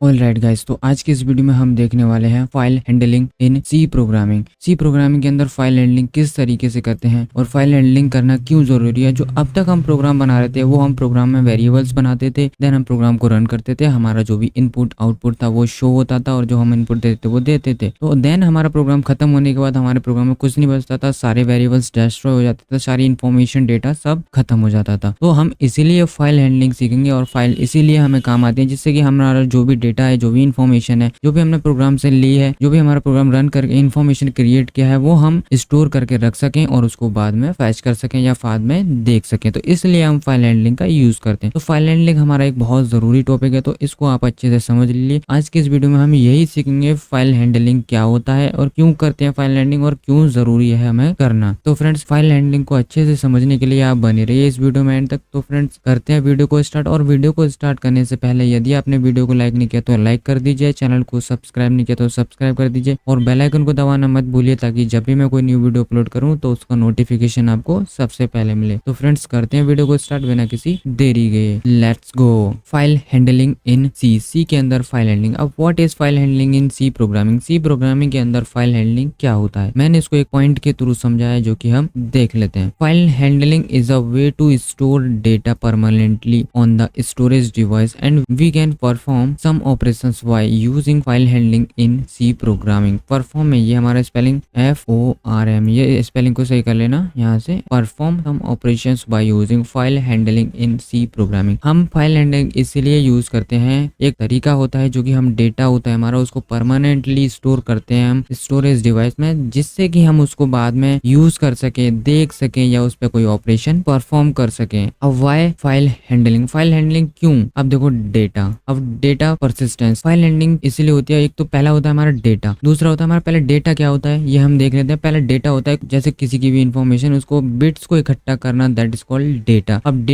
Alright guys, तो आज की इस वीडियो में हम देखने वाले हैं file handling in C programming. C programming के अंदर फाइल हैंडलिंग किस तरीके से करते हैं और फाइल हैंडलिंग करना क्यों जरूरी है। जो अब तक हम प्रोग्राम बना रहे थे वो हम प्रोग्राम में वेरिएबल्स बनाते थे, देन हम प्रोग्राम को रन करते थे, हमारा जो भी इनपुट आउटपुट था वो शो होता था और जो हम इनपुट देते थे वो देते थे। तो देन हमारा प्रोग्राम खत्म होने के बाद हमारे प्रोग्राम में कुछ नहीं बचता था, सारे वेरिएबल्स डिस्ट्रॉय हो जाते थे, सारी इन्फॉर्मेशन डेटा सब खत्म हो जाता था। तो हम इसीलिए फाइल हैंडलिंग सीखेंगे और फाइल इसीलिए हमें काम आती है, जिससे कि हमारा जो भी डेटा है, जो भी इन्फॉर्मेशन है, जो भी हमने प्रोग्राम से ली है, जो भी हमारा प्रोग्राम रन करके इन्फॉर्मेशन क्रिएट किया है, वो हम स्टोर करके रख सकें और उसको बाद में फैच कर सकें या बाद में देख सकें। तो इसलिए हम फाइल हैंडलिंग का यूज करते हैं। तो फाइल हैंडलिंग हमारा एक बहुत जरूरी टॉपिक है, तो इसको आप अच्छे से समझ लीजिए। आज के इस वीडियो में हम यही सीखेंगे फाइल हैंडलिंग क्या होता है और क्यों करते हैं फाइल हैंडलिंग और क्यों जरूरी है हमें करना। तो फ्रेंड्स, फाइल हैंडलिंग को अच्छे से समझने के लिए आप बने रहिए इस वीडियो में एंड तक। तो फ्रेंड्स, करते हैं वीडियो को स्टार्ट। और वीडियो को स्टार्ट करने से पहले यदि आपने वीडियो को लाइक नहीं किया तो लाइक कर दीजिए, चैनल को सब्सक्राइब नहीं किया तो सब्सक्राइब कर दीजिए और बेल आइकन को दबाना मत भूलिए, ताकि जब भी मैं कोई न्यू वीडियो अपलोड करूं तो उसका नोटिफिकेशन आपको सबसे पहले मिले। तो फ्रेंड्स, करते हैं वीडियो को स्टार्ट बिना किसी देरी के। Let's go. File handling in C के अंदर फाइल हैंडलिंग। अब what is file handling in C programming. C programming के अंदर फाइल हैंडलिंग क्या होता है, मैंने इसको एक पॉइंट के थ्रू समझाया है जो कि हम देख लेते हैं। File handling is a way to store data permanently on the storage device and we can perform some operations while using file handling in C programming. Perform में ये हमारा स्पेलिंग FORM, ये स्पेलिंग को सही कर लेना यहाँ से। Perform some operations by using file handling in C programming. हम फाइल हैंडलिंग इसीलिए यूज करते हैं, एक तरीका होता है जो कि हम डेटा होता है हमारा उसको परमानेंटली स्टोर करते हैं हम स्टोरेज डिवाइस में, जिससे कि हम उसको बाद में यूज कर सके, देख सके या उस पर कोई ऑपरेशन परफॉर्म कर सके। अब why file handling. File handling क्यों? अब देखो, डेटा, अब डेटा परसिस्टेंस। फाइल हैंडलिंग इसलिए होती है, एक तो पहला होता है हमारा डेटा, दूसरा होता है हमारा, पहले डेटा क्या होता है ये हम देख लेते हैं। पहले डेटा होता है जैसे किसी की भी इंफॉर्मेशन, उसको बिट्स को इकट्ठा करना, दैट इज कॉल्ड डेटा। अब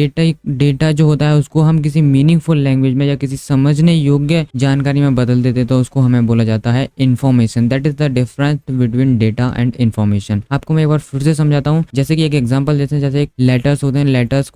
डेटा जो होता है उसको हम किसी मीनिंगफुल लैंग्वेज में या किसी समझने योग्य जानकारी में बदल देते तो उसको हमें बोला जाता है information. That is the difference between data and information. आपको मैं एक बार फिर से समझाता हूँ, जैसे कि एक एग्जांपल देते हैं, जैसे एक लेटर्स होते हैं, लेटर्स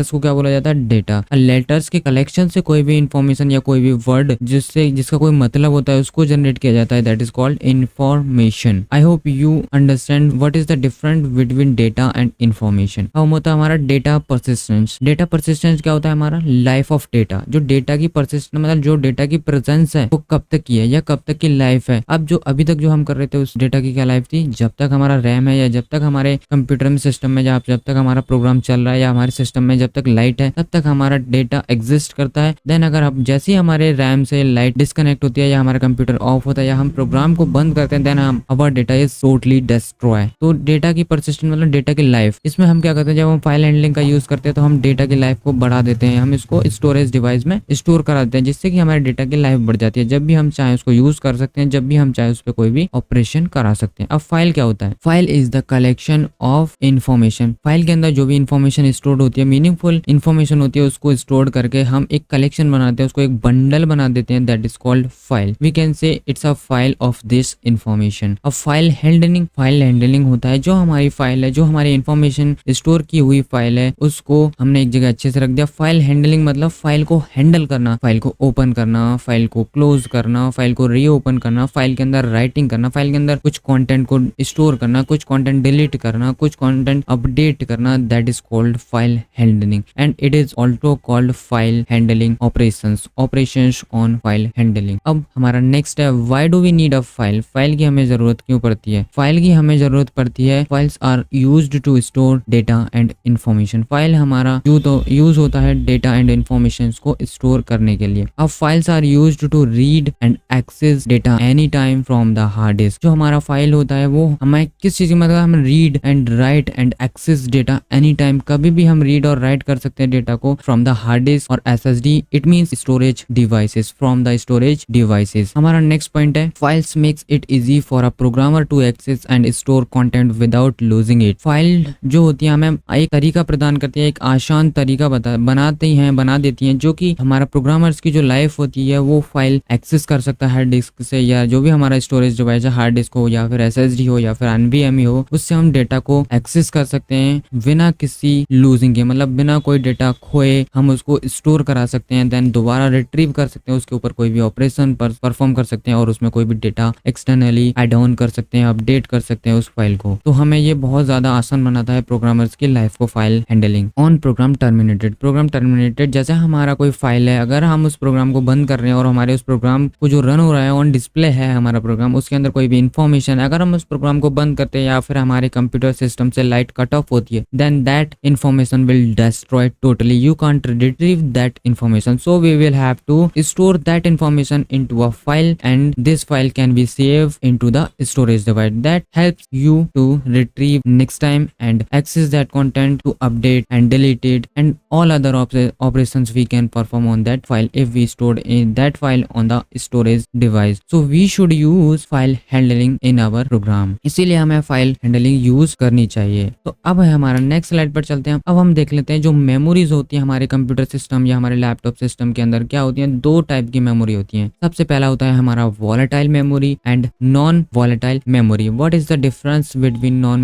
को क्या बोला जाता है? डेटा। लेटर्स के कलेक्शन से कोई भी इंफॉर्मेशन या कोई भी वर्ड जिसका कोई मतलब होता है उसको जनरेट किया जाता है, that is called information. I hope you understand what is the difference between data and information. अब होता है हमारा डेटा परसिस्टेंस। डेटा परसिस्टेंस क्या होता है? हमारा लाइफ ऑफ डेटा, जो डेटा की परसिस्टेंस मतलब जो डेटा की प्रेजेंस है वो कब तक की है या कब तक की लाइफ है। अब जो अभी तक जो हम कर रहे थे उस डेटा की क्या लाइफ थी? जब तक हमारा रैम है या जब तक हमारे कंप्यूटर में सिस्टम में जब तक हमारा प्रोग्राम चल रहा है या हमारे सिस्टम में जब तक लाइट है तब तक हमारा डेटा एग्जिस्ट करता है। देन अगर हम जैसे ही हमारे रैम से लाइट डिस्कनेक्ट होती है या हमारा कंप्यूटर ऑफ होता है या हम प्रोग्राम को बंद करते हैं, देन हम अवर डेटा इज टोटली डिस्ट्रॉय। तो डेटा की परसिस्टेंस मतलब डेटा की लाइफ। इसमें हम क्या करते हैं, जब हम फाइल हैंडलिंग का यूज करते हैं तो हम डेटा की लाइफ को बढ़ा देते हैं, हम इसको स्टोरेज डिवाइस में स्टोर करा देते हैं, जिससे कि हमारे डेटा की लाइफ बढ़ जाती है। जब भी हम चाहे उसको यूज कर सकते हैं, जब भी हम चाहे उस पर कोई भी ऑपरेशन करा सकते हैं। अब फाइल क्या होता है? File is the collection of information. File के अंदर जो भी इन्फॉर्मेशन स्टोर होती है, मीनिंगफुल इन्फॉर्मेशन होती है, उसको स्टोर करके हम एक कलेक्शन बनाते हैं, उसको एक बंडल बना देते हैं, that is called file. We can say it's a file of this information. अब फाइल हैंडलिंग होता है जो हमारी फाइल है, जो हमारी इन्फॉर्मेशन स्टोर की हुई फाइल है, उसको हमने एक जगह अच्छे से रख दिया। फाइल हैंडलिंग मतलब फाइल को हैंडल करना, फाइल को ओपन करना, फाइल को क्लोज करना, फाइल को रीओपन करना, फाइल के अंदर राइटिंग करना, फाइल के अंदर कुछ कंटेंट को स्टोर करना, कुछ कंटेंट डिलीट करना, कुछ कंटेंट अपडेट करना, that is called file handling and it is also called file handling operations on file handling. अब हमारा नेक्स्ट है, why do we need a file. File की हमें जरूरत क्यों पड़ती है? फाइल की हमें जरूरत पड़ती है, files are used to store data and information. File हमारा यूज होता है डेटा एंड इन्फॉर्मेशन को स्टोर करने के लिए। अब files are used to read and access data any time from the hard disk. जो हमारा फाइल होता है वो हमें किस चीज की मतलब, हम read and write and access data any time, कभी भी हम रीड और राइट कर सकते हैं डेटा को फ्रॉम द हार्ड डिस्क और SSD। It means storage devices, from the storage devices. हमारा नेक्स्ट पॉइंट है, files makes it easy for a programmer to access and store content without losing it. File जो होती है हमें एक तरीका प्रदान करती है, एक आसान तरीका बना देती है, जो कि हमारा प्रोग्रामर्स की जो लाइफ होती है वो फाइल एक्सेस कर सकता है डिस्क से, या जो भी हमारा स्टोरेज डिवाइस है, हार्ड डिस्क हो या फिर SSD हो या फिर NVMe हो, उससे हम डेटा को एक्सेस कर सकते हैं बिना किसी लूजिंग के, मतलब बिना कोई डेटा खोए हम उसको स्टोर करा सकते हैं, देन दोबारा रिट्रीव कर सकते हैं, उसके ऊपर कोई भी ऑपरेशन परफॉर्म कर सकते हैं और उसमें कोई भी डेटा एक्सटर्नली ऐड ऑन कर सकते हैं, अपडेट कर सकते हैं उस फाइल को। तो हमें ये बहुत ज्यादा आसान बनाता है प्रोग्रामर्स की लाइफ को file handling. On program terminated जैसे हमारा कोई फाइल है, अगर हम उस प्रोग्राम को बंद कर रहे हैं और हमारे उस प्रोग्राम को जो रन हो रहा है ऑन डिस्प्ले है हमारा प्रोग्राम, उसके अंदर कोई भी इंफॉर्मेशन, अगर हम उस प्रोग्राम को बंद करते हैं या फिर हमारे कंप्यूटर सिस्टम से लाइट कट ऑफ होती है, then that information will destroy totally, you can't retrieve that information, so we will have to store that information into a file and this file can be save into the storage device that helps you to retrieve next time and access that content to update and delete it and all other operations we can perform on that file if we stored in that file on the storage device. So we should use file handling in our program. इसीलिए हमें file handling use करनी चाहिए। तो अब है हमारा next slide पर चलते हैं। अब हम देख लेते हैं जो मेमोरीज होती है हमारे कंप्यूटर सिस्टम या हमारे लैपटॉप सिस्टम के अंदर क्या होती है। दो टाइप की मेमोरी होती है। सबसे पहला होता है हमारा volatile memory and non volatile memory. What is the difference between non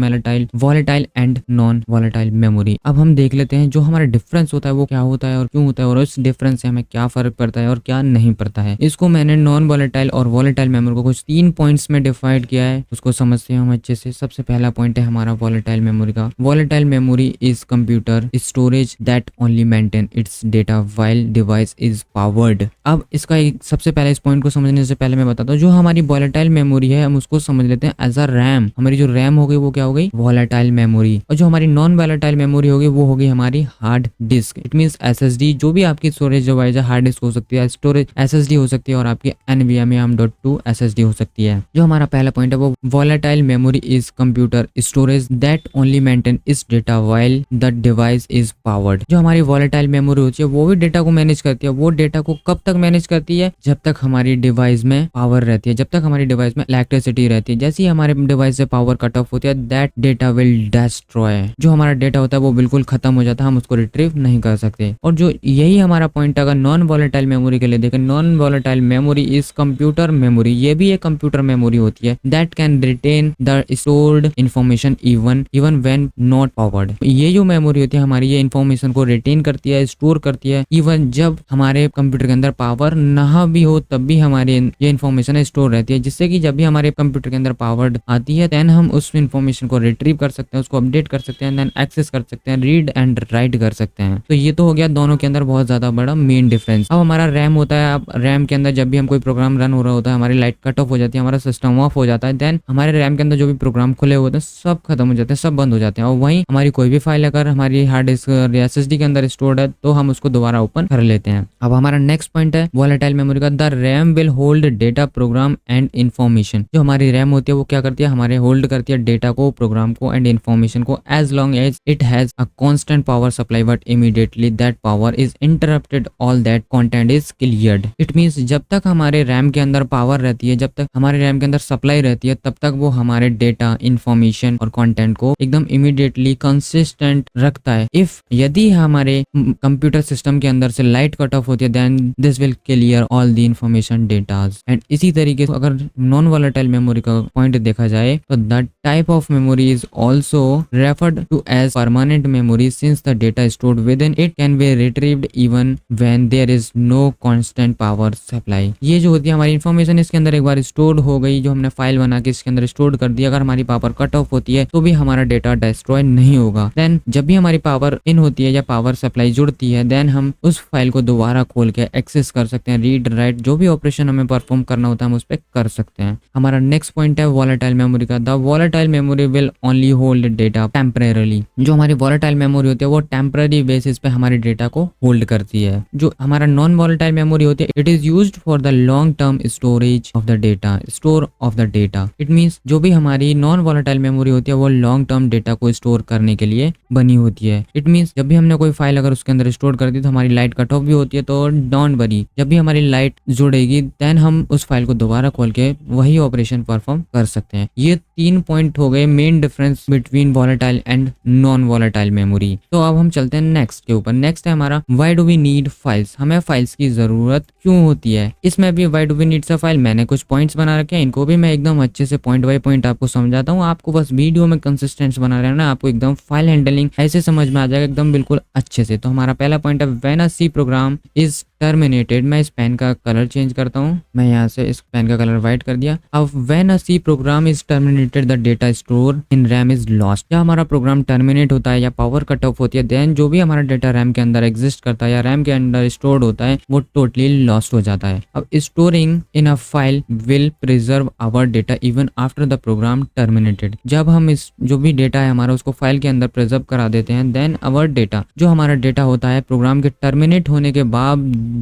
volatile and non volatile memory. अब हम देख लेते हैं जो हमारा डिफरेंस होता है वो क्या होता है और क्यों होता है और उस डिफरेंस से हमें क्या फर्क पड़ता है और क्या नहीं पड़ता है। इसको मैंने नॉन वॉलेटाइल और वॉलेटाइल मेमोरी को कुछ 3 पॉइंट्स में डिवाइड किया है, उसको समझते हैं हम अच्छे से। सबसे पहला पॉइंट है हमारा वॉलेटाइल मेमोरी का। Volatile memory is computer storage that only maintain its data while device is powered. अब इसका सबसे पहले इस पॉइंट को समझने से पहले मैं बताता हूँ जो हमारी वॉलेटाइल मेमोरी है हम उसको समझ लेते हैं एज अ रैम। हमारी जो रैम हो गई वो क्या हो गई, वॉलेटाइल मेमोरी। और जो हमारी नॉन वॉलेटाइल मेमोरी होगी वो होगी हमारी hard disk. It means SSD. जो भी आपकी स्टोरेज डिवाइस है हार्ड डिस्क हो सकती है, स्टोरेज एसएसडी हो सकती है और आपकी NVMe एसएसडी हो सकती है। जो हमारा पहला पॉइंट है वो volatile memory is computer storage that only maintain its data while the device is powered. जो हमारी वॉलेटाइल मेमोरी होती है वो भी डेटा को मैनेज करती है। वो डेटा को कब तक मैनेज करती है, जब तक हमारी डिवाइस में पावर रहती है, जब तक हमारी डिवाइस में इलेक्ट्रिसिटी रहती है। जैसे ही हमारे डिवाइस से पावर कट ऑफ होती है दैट डेटा विल डिस्ट्रॉय। जो हमारा डेटा होता है वो बिल्कुल खत्म हो जाता है, हम उसको रिट्रीव नहीं कर सकते। और जो यही हमारा पॉइंट अगर नॉन वॉलेटाइल मेमोरी के लिए देखें, non volatile memory is computer memory. ये भी एक कंप्यूटर मेमोरी होती है that can retain the stored information even when not powered. ये जो मेमोरी होती है हमारी ये इंफॉर्मेशन को रिटेन करती है, स्टोर करती है इवन जब हमारे कंप्यूटर के अंदर पावर ना भी हो तब भी हमारी ये इंफॉर्मेशन स्टोर रहती है, जिससे कि जब भी हमारे कंप्यूटर के अंदर पावर आती है देन हम उस इंफॉर्मेशन को रिट्रीव कर सकते हैं, उसको अपडेट कर सकते हैं, देन एक्सेस कर सकते हैं, रीड एंड राइट कर सकते हैं। तो ये तो हो गया दोनों के अंदर बहुत ज्यादा बड़ा मेन डिफरेंस। अब हमारा रैम होता है। अब रैम के अंदर जब भी हम कोई प्रोग्राम रन हो रहा होता है हमारी लाइट कट ऑफ हो जाती है, हमारा सिस्टम ऑफ हो जाता है, देन हमारे रैम के अंदर जो भी प्रोग्राम खुले होते हैं सब खत्म हो जाते हैं, सब बंद हो जाते हैं। और वहीं हमारी कोई भी फाइल अगर हमारी हार्ड डिस्क या एसएसडी के अंदर स्टोर्ड है तो हम उसको दोबारा ओपन कर लेते हैं। अब हमारा नेक्स्ट पॉइंट है वॉलेटाइल मेमोरी का। The RAM will hold data programme and information. जो हमारी रैम होती है वो क्या करती है, हमारे होल्ड करती है डेटा को, प्रोग्राम को एंड इन्फॉर्मेशन को as long as it has a constant power supply, but immediately that power is interrupted all that content is cleared. It means जब तक हमारे रैम के अंदर पावर रहती है, जब तक हमारे रैम के अंदर सप्लाई रहती है तब तक वो हमारे डेटा, इन्फॉर्मेशन और कंटेंट को एकदम इमीडिएटली कंसिस्टेंट रखता है। इफ यदि हमारे कंप्यूटर सिस्टम के अंदर से लाइट कट ऑफ होती है then this will clear all the information datas. And इसी तरीके से अगर नॉन वॉलेटाइल मेमोरी का पॉइंट देखा जाए तो the type of memory is also referred to as permanent memory since the data stored within it can be retrieved even when there is no constant power supply. ये जो होती है हमारी information इसके अंदर एक बार स्टोर्ड हो गई, जो हमने फाइल बना के इसके अंदर स्टोर कर दिया, अगर हमारी पावर कट ऑफ होती है तो भी हमारा डेटा डिस्ट्रॉय नहीं होगा। देन जब भी हमारी पावर इन होती है या पावर सप्लाई जुड़ती है देन हम उस फाइल को दोबारा खोल के एक्सेस कर सकते हैं, रीड राइट जो भी ऑपरेशन हमें परफॉर्म करना होता है हम उस पर कर सकते हैं। हमारा नेक्स्ट पॉइंट है वॉलेटाइल मेमोरी का। The volatile memory will only hold data temporarily. जो हमारी वॉलेटाइल मेमोरी होती है वो टेम्पररी बेसिस पे हमारे डेटा को होल्ड करती है। जो हमारा नॉन वॉलेटाइल मेमोरी होती है it is used for the long term storage of the data, store of the data. It means जो भी हमारी नॉन वॉलेटाइल मेमोरी होती है वो लॉन्ग टर्म डेटा को स्टोर करने के लिए बनी होती है। इट मींस जब भी हमने कोई फाइल अगर उसके अंदर स्टोर कर दी तो हमारी लाइट कट ऑफ भी होती है तो डोंट वरी, जब भी हमारी लाइट जुड़ेगी देन हम उस फाइल को दोबारा खोल के वही ऑपरेशन परफॉर्म कर सकते हैं। ये 3 पॉइंट हो गए main difference between volatile and non volatile memory. तो अब हम चलते हैं नेक्स्ट के ऊपर। नेक्स्ट है हमारा why do we need files, हमें फाइल्स की जरूरत क्यों होती है। इसमें भी why do we need a file, मैंने कुछ पॉइंट्स बना रखे हैं, इनको भी मैं एकदम अच्छे से पॉइंट बाय पॉइंट आपको समझाता हूँ। आपको बस वीडियो में कंसिस्टेंस बना रहना, आपको एकदम फाइल हैंडलिंग ऐसे समझ में आ जाएगा एकदम बिल्कुल अच्छे से। तो हमारा पहला पॉइंट है when a C program is terminated. मैं इस पेन का कलर चेंज करता हूँ, मैं यहाँ से इस पेन का कलर व्हाइट कर दिया। अब when a C program is terminated the data store in RAM is lost. जब हमारा प्रोग्राम टर्मिनेट होता है या पावर कट ऑफ होती है, देन जो भी हमारा डेटा रैम के अंदर एग्जिस्ट करता है या रैम के अंदर स्टोर्ड होता है वो टोटली लॉस्ट हो जाता है। अब storing in a file will preserve our data even after the program terminated. जब हम इस जो भी डेटा है हमारा उसको फाइल के अंदर प्रिजर्व करा देते हैं, देन आवर डेटा जो हमारा डेटा होता है प्रोग्राम के टर्मिनेट होने के बाद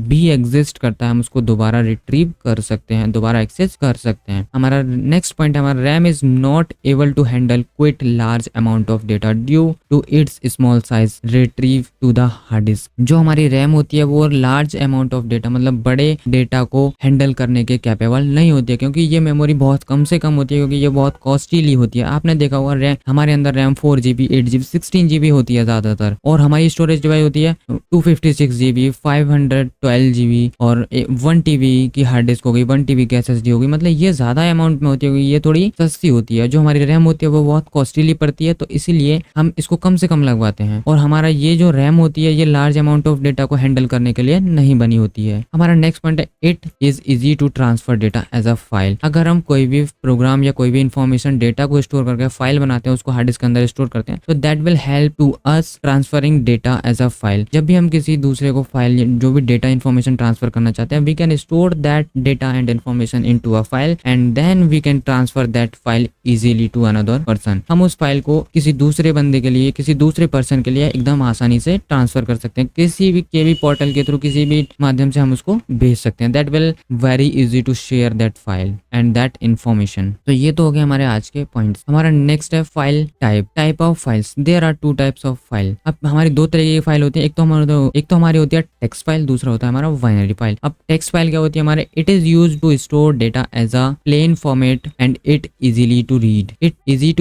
भी एग्जिस्ट करता है, हम उसको दोबारा रिट्रीव कर सकते हैं, दोबारा एक्सेस कर सकते हैं। हमारा नेक्स्ट पॉइंट है हमारा RAM is not able to handle quite large amount of data due to its small size retrieve to the hard disk. जो हमारी रैम होती है वो लार्ज अमाउंट ऑफ डेटा मतलब बड़े डेटा को हैंडल करने के कैपेबल नहीं होती है, क्योंकि ये मेमोरी बहुत कम से कम होती है, क्योंकि ये बहुत कॉस्टली होती है। आपने देखा होगा रैम हमारे अंदर रैम 4GB 8GB 16GB होती है ज्यादातर, और हमारी स्टोरेज डिवाइस होती है 256GB 512GB और 1TB की हार्ड डिस्क हो गई, 1TB की SSD हो गई। मतलब ये ज्यादा अमाउंट में होती है, ये थोड़ी सस्ती होती है। जो हमारी रैम होती है वो बहुत कॉस्टली पड़ती है, तो इसीलिए हम इसको कम से कम लगवाते हैं। और हमारा ये जो रैम होती है ये लार्ज अमाउंट ऑफ डेटा को हैंडल करने के लिए नहीं बनी होती है। हमारा नेक्स्ट पॉइंट है it is easy to transfer data as a file. अगर हम कोई भी प्रोग्राम या कोई भी इंफॉर्मेशन डेटा को स्टोर करके फाइल बनाते हैं, उसको हार्ड डिस्क के अंदर स्टोर करते हैं, तो that will help to us transferring data as a file. जब भी हम किसी दूसरे को फाइल जो भी डेटा इन्फॉर्मेशन ट्रांसफर करना चाहते हैं, we can store that data and information into a file and then we can transfer that file easily to another person. हम उस फाइल को किसी दूसरे बंदे के लिए, किसी दूसरे पर्सन के लिए एकदम आसानी से ट्रांसफर कर सकते हैं, किसी भी के भी पोर्टल के थ्रू, किसी भी माध्यम से हम उसको भेज सकते हैं। That will very easy to share that file and that information. तो ये तो हो गए हमारे आज के पॉइंट्स। हमारा नेक्स्ट है file type of files. There are 2 types of file. अब हमारी 2 तरह की फाइल होती है, एक तो हमारी होती है टेक्स्ट फाइल, दूसरा होता है हमारा बाइनरी फाइल। अब टेक्स्ट फाइल क्या होती है हमारे, it is used to store data as a plain format and it easy to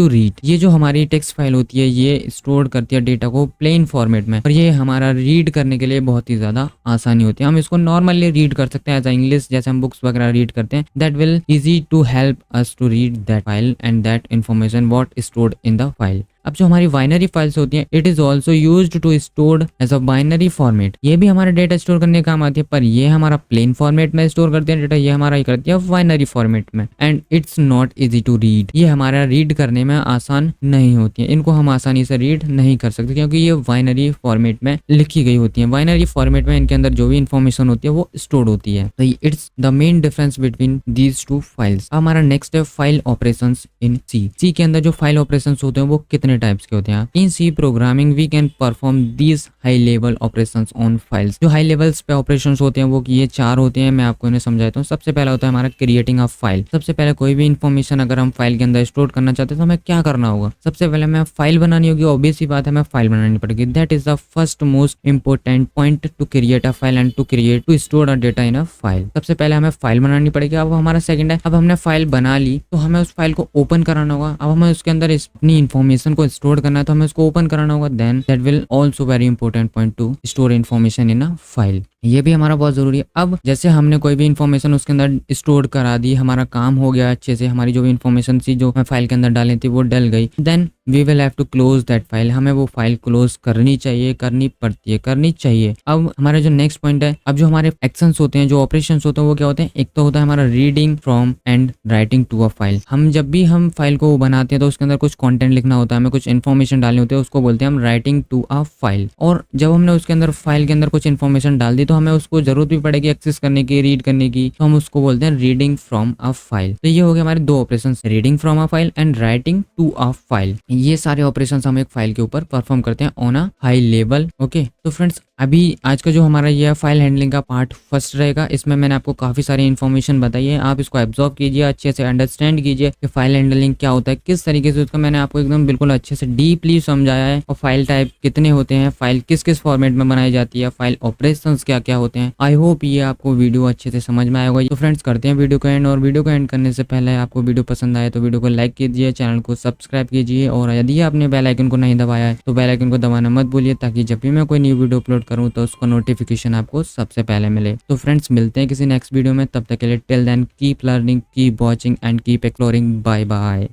read. ये जो हमारी टेक्स्ट फाइल होती है ये स्टोर करती है डेटा को प्लेन फॉर्मेट में, और ये हमारा रीड करने के लिए बहुत ही ज्यादा आसानी होती है। हम इसको नॉर्मली रीड कर सकते हैं एज इंग्लिश, जैसे हम बुक्स वगैरह रीड करते हैं। That will easy to help us to read that file and that information what stored in the file. अब जो हमारी बाइनरी फाइल्स होती हैं, it is also used to store as a binary format. ये भी हमारा डेटा स्टोर करने का काम आती है, पर ये हमारा प्लेन फॉर्मेट में स्टोर करते हैं डेटा, ये हमारा करती है बाइनरी फॉर्मेट में। And it's not easy to read, ये हमारा रीड करने में आसान नहीं होती है, इनको हम आसानी से रीड नहीं कर सकते, क्योंकि ये बाइनरी फॉर्मेट में लिखी गई होती है। बाइनरी फॉर्मेट में इनके अंदर जो भी इन्फॉर्मेशन होती है वो स्टोर होती है। तो it's the main difference between these 2 files. हमारा नेक्स्ट है फाइल ऑपरेशंस इन सी के अंदर जो फाइल ऑपरेशंस होते हैं वो कितने टाइप्स के होते हैं। In C programming we can perform these high level operations on files। जो हाई लेवल्स पे ऑपरेशंस होते हैं वो ये 4 होते हैं, मैं आपको इन्हें समझाता हूँ। सबसे पहला होता है हमारा क्रिएटिंग अ फाइल। सबसे पहले कोई भी इन्फॉर्मेशन अगर हम फाइल के अंदर स्टोर करना चाहते हैं तो हमें क्या करना होगा, सबसे पहले हमें फाइल बनानी होगी। ऑब्वियस सी बात है, हमें फाइल बनानी पड़ेगी। That is the first most important point to create a file and to store a data in a file. सबसे पहले हमें फाइल बनानी पड़ेगी। अब हमारा सेकंड है, अब हमने फाइल बना ली तो हमें उस फाइल को ओपन कराना होगा। अब हमें उसके अंदर अपनी इन्फॉर्मेशन को स्टोर करना है तो हमें उसको ओपन कराना होगा। Then that will also very important point to store information in a file. ये भी हमारा बहुत जरूरी है। अब जैसे हमने कोई भी इन्फॉर्मेशन उसके अंदर स्टोर करा दी, हमारा काम हो गया अच्छे से, हमारी जो भी इन्फॉर्मेशन थी जो फाइल के अंदर डाली थी वो डल गई, then we will have to close that file. हमें वो फाइल क्लोज करनी चाहिए, करनी पड़ती है, करनी चाहिए। अब हमारा जो नेक्स्ट पॉइंट है, अब जो हमारे एक्शंस होते हैं, जो ऑपरेशंस होते हैं वो क्या होते हैं, एक तो होता है हमारा reading from and writing to a file. हम जब भी हम फाइल को बनाते हैं तो उसके अंदर कुछ कंटेंट लिखना होता है, हमें कुछ इन्फॉर्मेशन डालनी होती है, उसको बोलते हैं हम राइटिंग टू अ फाइल। और जब हमने उसके अंदर फाइल के अंदर कुछ इन्फॉर्मेशन डाल दी तो हमें उसको जरूरत भी पड़ेगी एक्सेस करने की, रीड करने की, तो हम उसको बोलते हैं रीडिंग फ्रॉम अ फाइल। तो ये हो गए हमारे 2 operation, reading from a file and writing to a file. ये सारे ऑपरेशन हम एक फाइल के ऊपर परफॉर्म करते हैं on a high level. Okay, तो फ्रेंड्स अभी आज का जो हमारा ये फाइल हैंडलिंग का पार्ट फर्स्ट रहेगा। इसमें मैंने आपको काफ़ी सारी इन्फॉर्मेशन बताई है, आप इसको एब्जॉर्ब कीजिए, अच्छे से अंडरस्टैंड कीजिए कि फाइल हैंडलिंग क्या होता है, किस तरीके से उसका मैंने आपको एकदम बिल्कुल अच्छे से डीपली समझाया है। और फाइल टाइप कितने होते हैं, फाइल किस किस फॉर्मेट में बनाई जाती है, फाइल ऑपरेशंस क्या क्या होते हैं। आई होप ये आपको वीडियो अच्छे से समझ में आया होगा। तो फ्रेंड्स करते हैं वीडियो को एंड, और वीडियो को एंड करने से पहले आपको वीडियो पसंद आए तो वीडियो को लाइक कीजिए, चैनल को सब्सक्राइब कीजिए, और यदि आपने बेल आइकन को नहीं दबाया है तो बेल आइकन को दबाना मत भूलिए, ताकि जब भी मैं कोई न्यू वीडियो अपलोड करूँ तो उसका नोटिफिकेशन आपको सबसे पहले मिले। तो फ्रेंड्स मिलते हैं किसी नेक्स्ट वीडियो में, तब तक के लिए till then keep learning, keep watching and keep exploring. Bye bye.